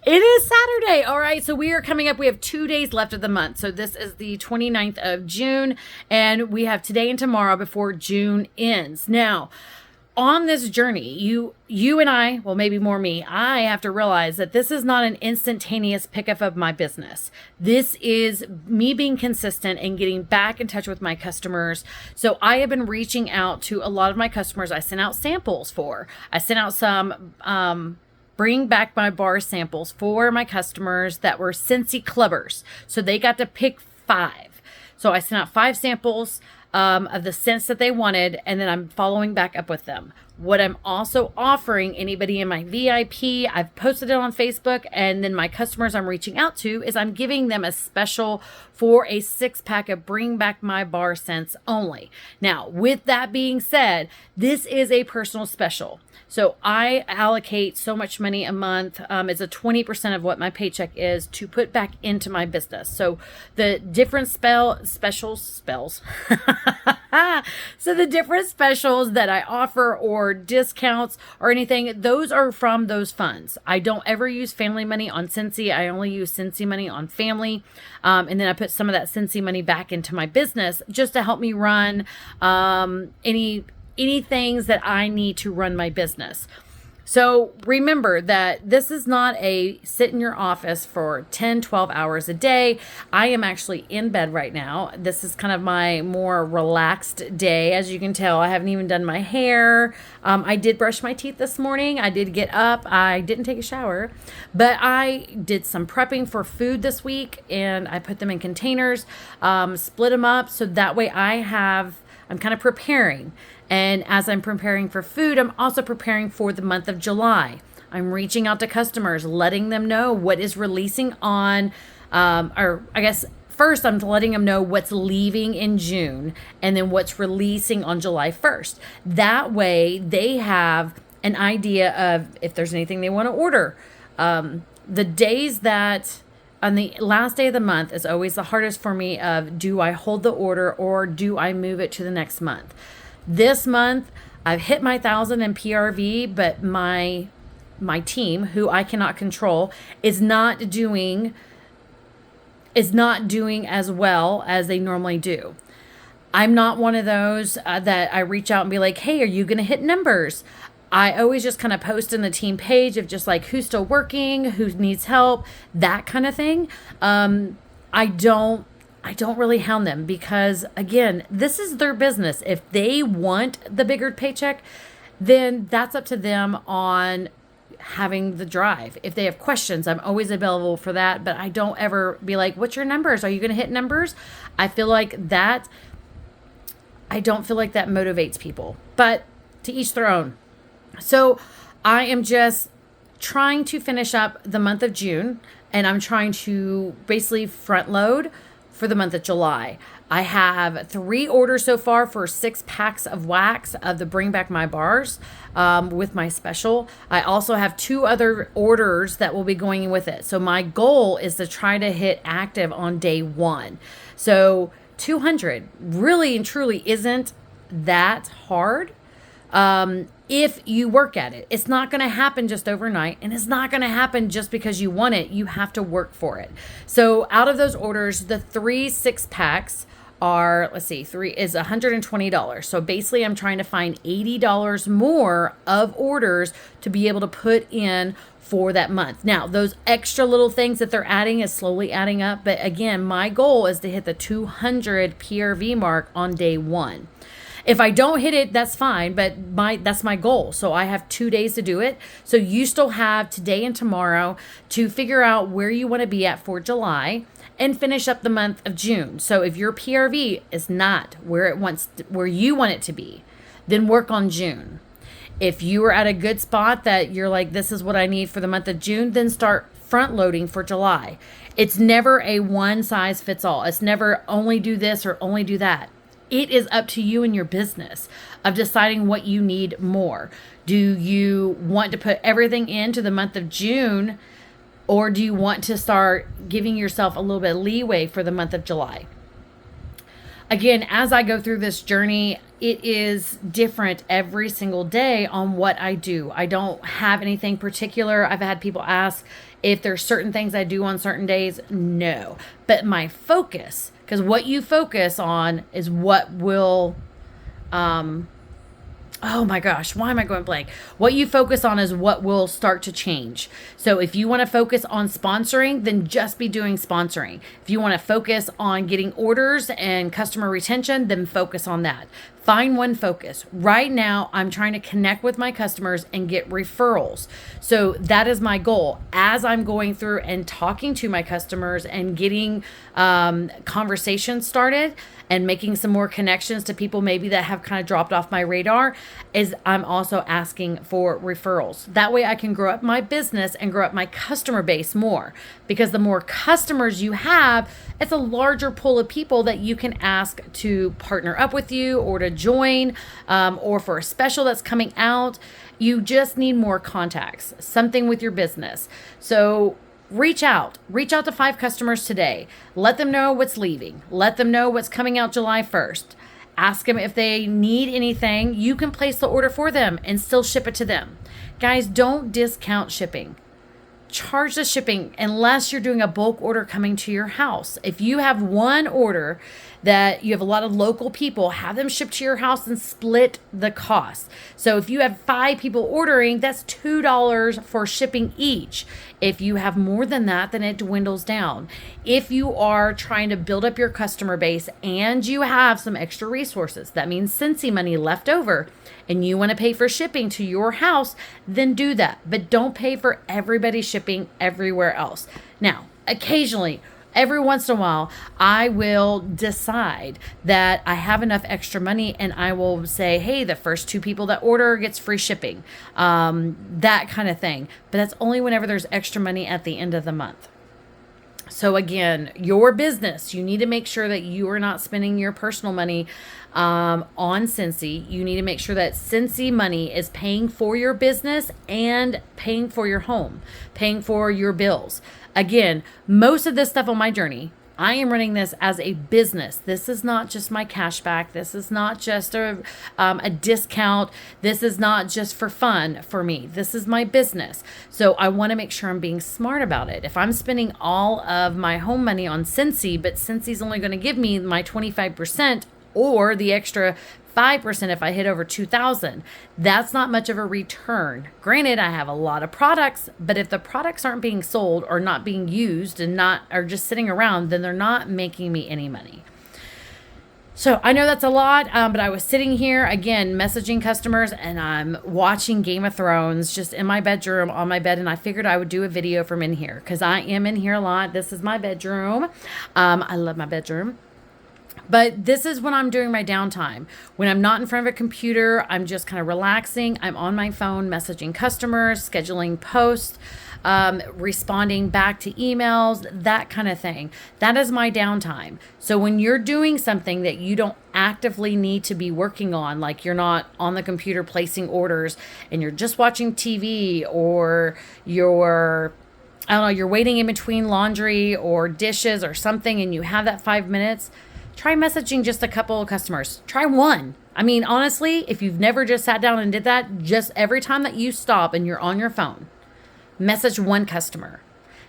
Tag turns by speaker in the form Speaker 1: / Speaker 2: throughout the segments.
Speaker 1: It is Saturday. All right. So we are coming up. We have 2 days left of the month. So this is the 29th of June, and we have today and tomorrow before June ends. Now, on this journey, you and I, well, maybe more me, I have to realize that this is not an instantaneous pickup of my business. This is me being consistent and getting back in touch with my customers. So I have been reaching out to a lot of my customers I sent out samples for. I sent out some bring back my bar samples for my customers that were Scentsy clubbers. So they got to pick 5. So I sent out 5 samples of the scents that they wanted, and then I'm following back up with them. What I'm also offering anybody in my VIP, I've posted it on Facebook, and then my customers I'm reaching out to is I'm giving them a special for a 6-pack of Bring Back My Bar scents only. Now, with that being said, this is a personal special. So I allocate so much money a month. It's a 20% of what my paycheck is to put back into my business. So the different specials. So the different specials that I offer or discounts or anything, those are from those funds. I don't ever use family money on Scentsy. I only use Scentsy money on family. And then I put some of that Scentsy money back into my business just to help me run any things that I need to run my business. So remember that this is not a sit in your office for 10, 12 hours a day. I am actually in bed right now. This is kind of my more relaxed day. As you can tell, I haven't even done my hair. I did brush my teeth this morning. I did get up. I didn't take a shower, but I did some prepping for food this week, and I put them in containers, split them up. So that way I'm kind of preparing. And as I'm preparing for food, I'm also preparing for the month of July. I'm reaching out to customers, letting them know what is releasing on, or I guess first I'm letting them know what's leaving in June and then what's releasing on July 1st. That way they have an idea of if there's anything they want to order. The days that on the last day of the month is always the hardest for me of do I hold the order or do I move it to the next month? This month, I've hit my 1,000 in PRV, but my team, who I cannot control, is not doing as well as they normally do. I'm not one of those that I reach out and be like, hey, are you going to hit numbers? I always just kind of post in the team page of just like who's still working, who needs help, that kind of thing. I don't really hound them because, again, this is their business. If they want the bigger paycheck, then that's up to them on having the drive. If they have questions, I'm always available for that, but I don't ever be like, what's your numbers? Are you going to hit numbers? I don't feel like that motivates people, but to each their own. So I am just trying to finish up the month of June, and I'm trying to basically front load for the month of July. I have 3 orders so far for 6 packs of wax of the Bring Back My Bars with my special. I also have 2 other orders that will be going with it. So my goal is to try to hit active on day 1. So 200 really and truly isn't that hard. If you work at it, it's not going to happen just overnight, and it's not going to happen just because you want it. You have to work for it. So out of those orders, the 3 6-packs are, 3 is $120. So basically I'm trying to find $80 more of orders to be able to put in for that month. Now, those extra little things that they're adding is slowly adding up. But again, my goal is to hit the 200 PRV mark on day 1. If I don't hit it, that's fine, but that's my goal. So I have 2 days to do it. So you still have today and tomorrow to figure out where you want to be at for July and finish up the month of June. So if your PRV is not where you want it to be, then work on June. If you are at a good spot that you're like, this is what I need for the month of June, then start front loading for July. It's never a one size fits all. It's never only do this or only do that. It is up to you and your business of deciding what you need more. Do you want to put everything into the month of June, or do you want to start giving yourself a little bit of leeway for the month of July? again, as I go through this journey, it is different every single day on what I do. I don't have anything particular. I've had people ask if there's certain things I do on certain days. No, but my focus, because what you focus on is what will, oh my gosh, why am I going blank? What you focus on is what will start to change. So if you want to focus on sponsoring, then just be doing sponsoring. If you want to focus on getting orders and customer retention, then focus on that. Find one focus. Right now, I'm trying to connect with my customers and get referrals. So that is my goal. As I'm going through and talking to my customers and getting conversations started and making some more connections to people maybe that have kind of dropped off my radar, is I'm also asking for referrals. That way I can grow up my business and grow up my customer base more, because the more customers you have, it's a larger pool of people that you can ask to partner up with you or to join, or for a special that's coming out. You just need more contacts, something with your business. So reach out to 5 customers today. Let them know what's leaving. Let them know what's coming out July 1st. Ask them if they need anything. You can place the order for them and still ship it to them. Guys, don't discount shipping. Charge the shipping unless you're doing a bulk order coming to your house. If you have one order that you have a lot of local people, have them shipped to your house and split the cost. So if you have 5 people ordering, that's $2 for shipping each. If you have more than that, then it dwindles down. If you are trying to build up your customer base and you have some extra resources, that means Scentsy money left over, and you want to pay for shipping to your house, then do that. But don't pay for everybody shipping everywhere else. Now, occasionally, every once in a while, I will decide that I have enough extra money and I will say, hey, the first 2 people that order gets free shipping, that kind of thing. But that's only whenever there's extra money at the end of the month. So again, your business, you need to make sure that you are not spending your personal money on Scentsy. You need to make sure that Scentsy money is paying for your business and paying for your home, paying for your bills. Again, most of this stuff on my journey, I am running this as a business. This is not just my cash back. This is not just a discount. This is not just for fun for me. This is my business. So I want to make sure I'm being smart about it. If I'm spending all of my home money on Scentsy, but Scentsy's only going to give me my 25% or the extra 5% if I hit over 2,000. That's not much of a return. Granted, I have a lot of products, but if the products aren't being sold or not being used and are just sitting around, then they're not making me any money. So I know that's a lot, but I was sitting here again, messaging customers, and I'm watching Game of Thrones just in my bedroom on my bed. And I figured I would do a video from in here because I am in here a lot. This is my bedroom. I love my bedroom. But this is when I'm doing my downtime. When I'm not in front of a computer, I'm just kind of relaxing. I'm on my phone, messaging customers, scheduling posts, responding back to emails, that kind of thing. That is my downtime. So when you're doing something that you don't actively need to be working on, like you're not on the computer placing orders and you're just watching TV, or you're waiting in between laundry or dishes or something, and you have that 5 minutes, try messaging just a couple of customers. Try one. I mean, honestly, if you've never just sat down and did that, just every time that you stop and you're on your phone, message one customer.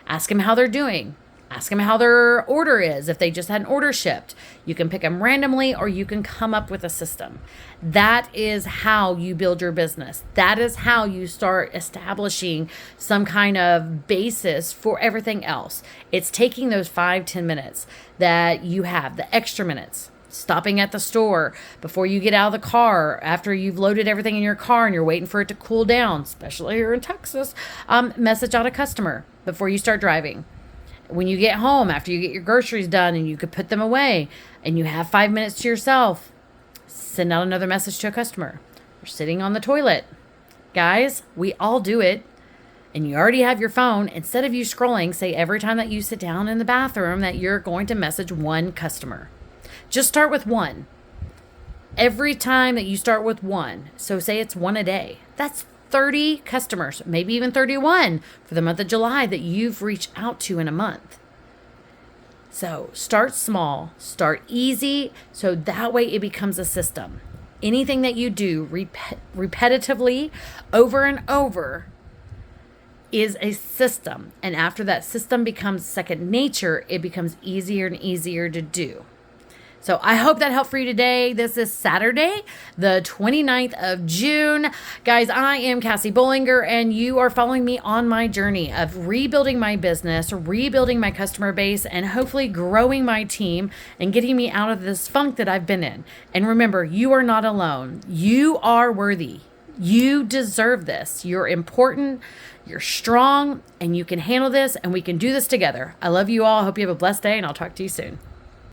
Speaker 1: Ask them how they're doing. Ask them how their order is. If they just had an order shipped, you can pick them randomly or you can come up with a system. That is how you build your business. That is how you start establishing some kind of basis for everything else. It's taking those 5-10 minutes that you have, the extra minutes, stopping at the store before you get out of the car, after you've loaded everything in your car and you're waiting for it to cool down, especially here in Texas, message out a customer before you start driving. When you get home, after you get your groceries done and you could put them away and you have 5 minutes to yourself, send out another message to a customer. You're sitting on the toilet. Guys, we all do it. And you already have your phone. Instead of you scrolling, say every time that you sit down in the bathroom that you're going to message one customer. Just start with one. Every time that you start with one, so say it's one a day, that's 30 customers, maybe even 31 for the month of July that you've reached out to in a month. So start small, start easy, so that way it becomes a system. Anything that you do repetitively over and over is a system. And after that system becomes second nature, it becomes easier and easier to do. So I hope that helped for you today. This is Saturday, the 29th of June. Guys, I am Cassie Bollinger, and you are following me on my journey of rebuilding my business, rebuilding my customer base, and hopefully growing my team and getting me out of this funk that I've been in. And remember, you are not alone. You are worthy. You deserve this. You're important. You're strong, and you can handle this, and we can do this together. I love you all. I hope you have a blessed day, and I'll talk to you soon.